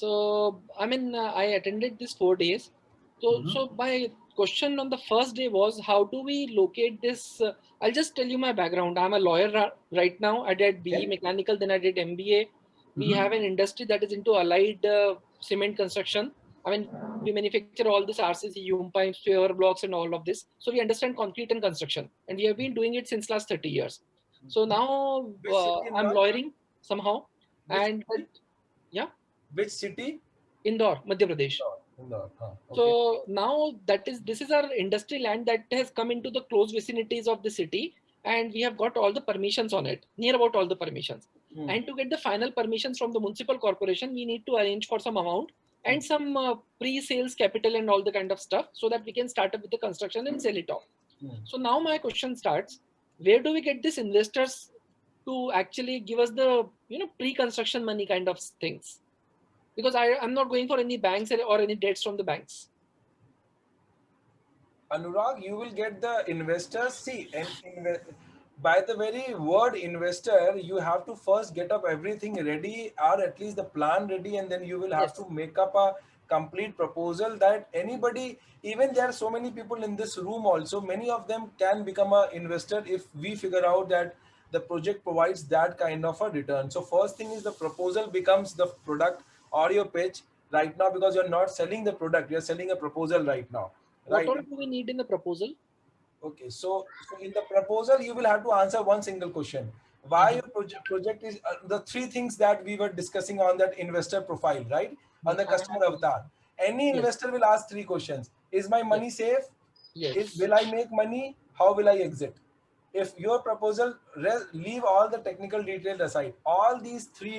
So, I mean, I attended this 4 days. So my question on the first day was, how do we locate this? I'll just tell you my background. I'm a lawyer right now. I did BE Okay. Mechanical, then I did MBA. We have an industry that is into allied cement construction. I mean, we manufacture all this RCC, hume pipes, pure blocks, and all of this. So we understand concrete and construction, and we have been doing it since last 30 years. So now Which city in I'm North? lawyering somehow, Which and city? yeah, Which city? Indore, Madhya Pradesh. Indore. Indore. Huh. Okay. So now this is our industry land that has come into the close vicinities of the city, and we have got all the permissions on it, near about all the permissions. Hmm. And to get the final permissions from the municipal corporation, we need to arrange for some amount Hmm. and some pre-sales capital and all the kind of stuff, so that we can start up with the construction and sell it off. Hmm. So now my question starts: where do we get these investors to actually give us the pre-construction money kind of things? Because I'm not going for any banks or any debts from the banks. Anurag, you will get the investors. See, by the very word investor, you have to first get up everything ready, or at least the plan ready, and then you will have Yes. to make up a complete proposal that anybody, even there are so many people in this room also, many of them can become an investor if we figure out that the project provides that kind of a return. So first thing is the proposal becomes the product or your pitch right now, because you're not selling the product, you're selling a proposal right now, What right? all do we need in the proposal? Okay, so in the proposal, you will have to answer one single question. Why Mhm. your project is the three things that we were discussing on that investor profile, right? On the customer avatar. Any Yes. investor will ask three questions. Is my Yes. money safe? Yes. Will I make money? How will I exit? If your proposal, leave all the technical details aside. All these three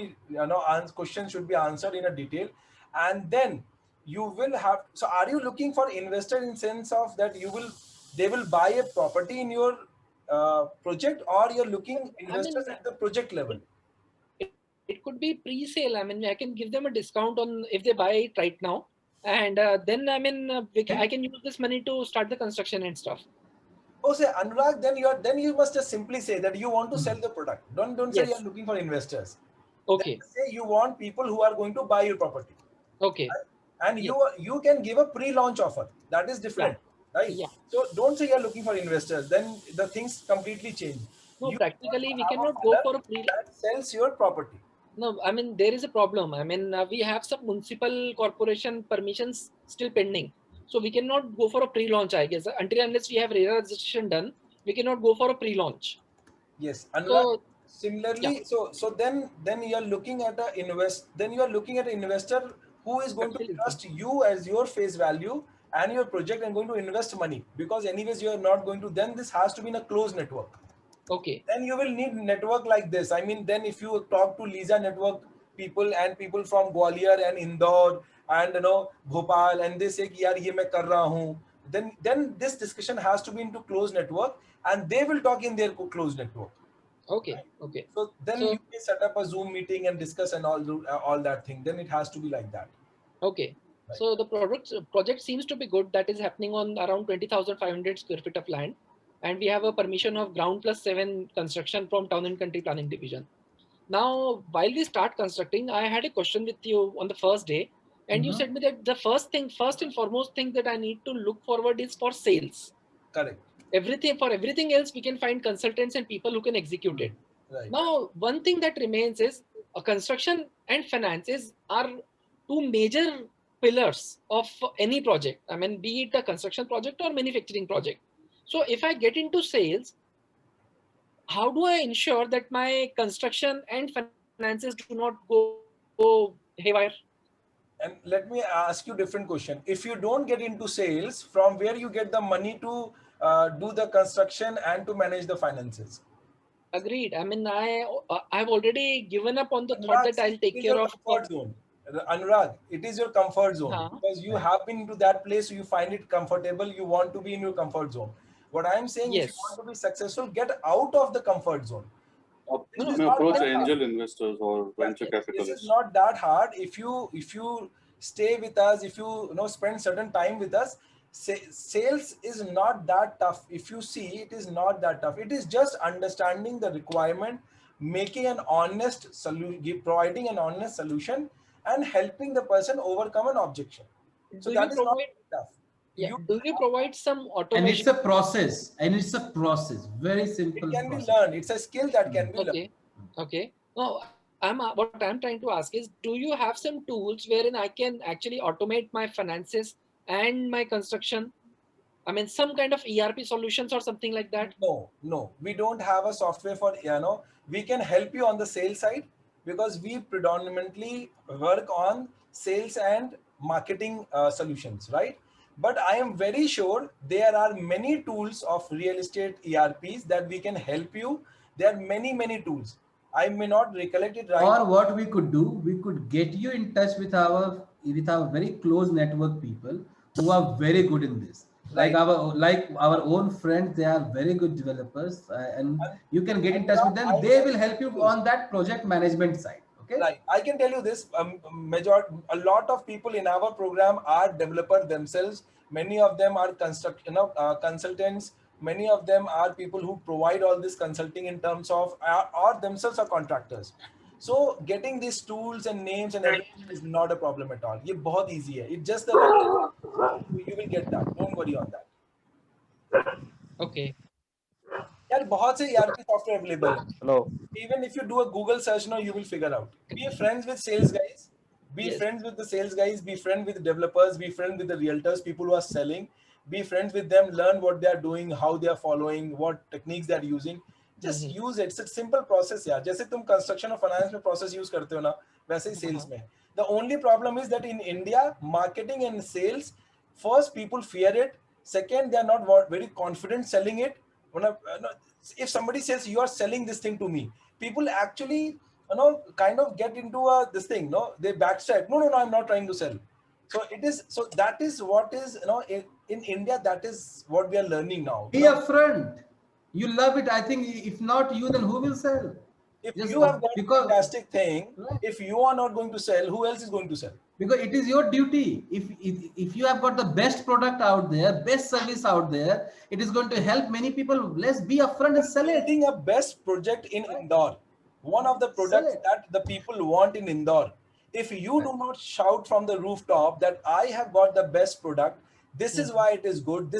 questions should be answered in a detail, and then you will have. So, are you looking for investor in sense of that they will buy a property in your project, or you're looking I investors mean, at the project level? it, it could be pre-sale. I mean, I can give them a discount on if they buy it right now, and then I mean, I can use this money to start the construction and stuff. Oh, say Anurag, then you must just simply say that you want to sell the product. Don't say you're Yes. looking for investors. Then Okay. say you want people who are going to buy your property, Okay. and Yes. you can give a pre-launch offer. That is Yeah. different, right? Yeah. So don't say you're looking for investors. Then the things completely change. No, You want to practically we have a cannot go seller for a pre. that sells your property. No, I mean, there is a problem. I mean, we have some municipal corporation permissions still pending. So we cannot go for a pre-launch, I guess. Until unless we have RERA registration done, we cannot go for a pre-launch. Yes, Anurag. So yeah, Similarly, so then you are looking at an investor who is going to absolutely. trust you as your face value and your project, and going to invest money, because anyways you are not going to. Then this has to be in a closed network. Okay. Then you will need network like this. I mean, then if you talk to Lisa network people and people from Gwalior and Indore and Bhopal, and they say कि यार ये मैं कर रहा हूँ, then this discussion has to be into closed network, and they will talk in their closed network. Okay. Right? Okay. So then you So can set up a Zoom meeting and discuss and all that thing. Then it has to be like that. okay. Right. So the project seems to be good. That is happening on around 20,500 square feet of land, and we have a permission of ground plus 7 construction from Town and Country Planning Division. Now, while we start constructing, I had a question with you on the first day, and you Mm-hmm. said me that the first and foremost thing that I need to look forward is for sales. Correct. Everything else, we can find consultants and people who can execute it. Right. Now, one thing that remains is a construction and finances are two major pillars of any project. I mean, be it a construction project or manufacturing project. So, if I get into sales, how do I ensure that my construction and finances do not go haywire? And let me ask you different question. If you don't get into sales, from where you get the money to do the construction and to manage the finances? Agreed. I mean, I've already given up on the thought Anurag, that see, I'll it take is care your of. comfort zone. Anurag, it is your comfort zone, Huh? because you have been into that place, you find it comfortable, you want to be in your comfort zone. What I am saying, if you want Yes. to be successful, get out of the comfort zone. No, This no. is May not approach that Then hard. angel investors or Yeah, venture this is capitalists. not that hard. If you stay with us, if you spend certain time with us, sales is not that tough. If you see, it is not that tough. It is just understanding the requirement, making an honest solution, providing an honest solution, and helping the person overcome an objection. So Do you that is not provide, tough. yeah, You do you provide some And it's automation? a process. And it's a process. Very it simple can be process. learned. It's a skill that can be learned. Okay. Okay. No, what I'm trying to ask is, do you have some tools wherein I can actually automate my finances and my construction? I mean, some kind of ERP solutions or something like that? No, we don't have a software for, we can help you on the sales side because we predominantly work on sales and marketing solutions, right? But I am very sure there are many tools of real estate ERPs that we can help you. There are many tools. I may not recollect it right. Or what we could do, we could get you in touch with our very close network people who are very good in this. Right. Like our own friends, they are very good developers, and And, you can get and in touch with them. I They tell will help you you this. on that project management side. Okay. Right. I can tell you this, a lot of people in our program are developers themselves. Many of them are consultants. Many of them are people who provide all this consulting in terms of, or themselves are contractors. So getting these tools and names and everything is not a problem at all. ये बहुत easy है. It's just the you will get that. Don't worry on that. Okay. यार बहुत से ERP software available है. Hello. Even if you do a Google search now, you will figure out. Be friends with sales guys. Be Yes. friends with the sales guys. Be friends with developers. Be friends with the realtors, people who are selling. Be friends with them. Learn what they are doing, how they are following, what techniques they are using. Just use it. It's a simple process, यार. जैसे तुम construction और finance में process use करते हो ना, वैसे ही sales में. The only problem is that in India, marketing and sales, first people fear it. Second, they are not very confident selling it. If somebody says you are selling this thing to me, people actually kind of get into this thing, no, they backstep. No, I'm not trying to sell. So that is what is, in India, that is what we are learning now. Be upfront. You love it. I think if not you, then who will sell? If Just you have got a because fantastic thing, Right. if you are not going to sell, who else is going to sell? Because it is your duty. If you have got the best product out there, best service out there, it is going to help many people. Let's be upfront and sell it. Building a best project in Indore, one of the Sell products it. that the people want in Indore. If you do not shout from the rooftop that I have got the best product, this is why it is good.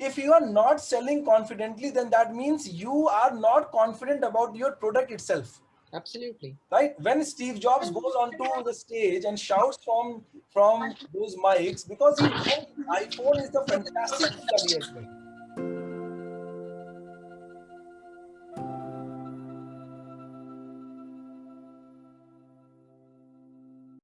If you are not selling confidently, then that means you are not confident about your product itself. Absolutely. Right? When Steve Jobs goes onto the stage and shouts from those mics, because he knows iPhone is the fantastic thing that he has made.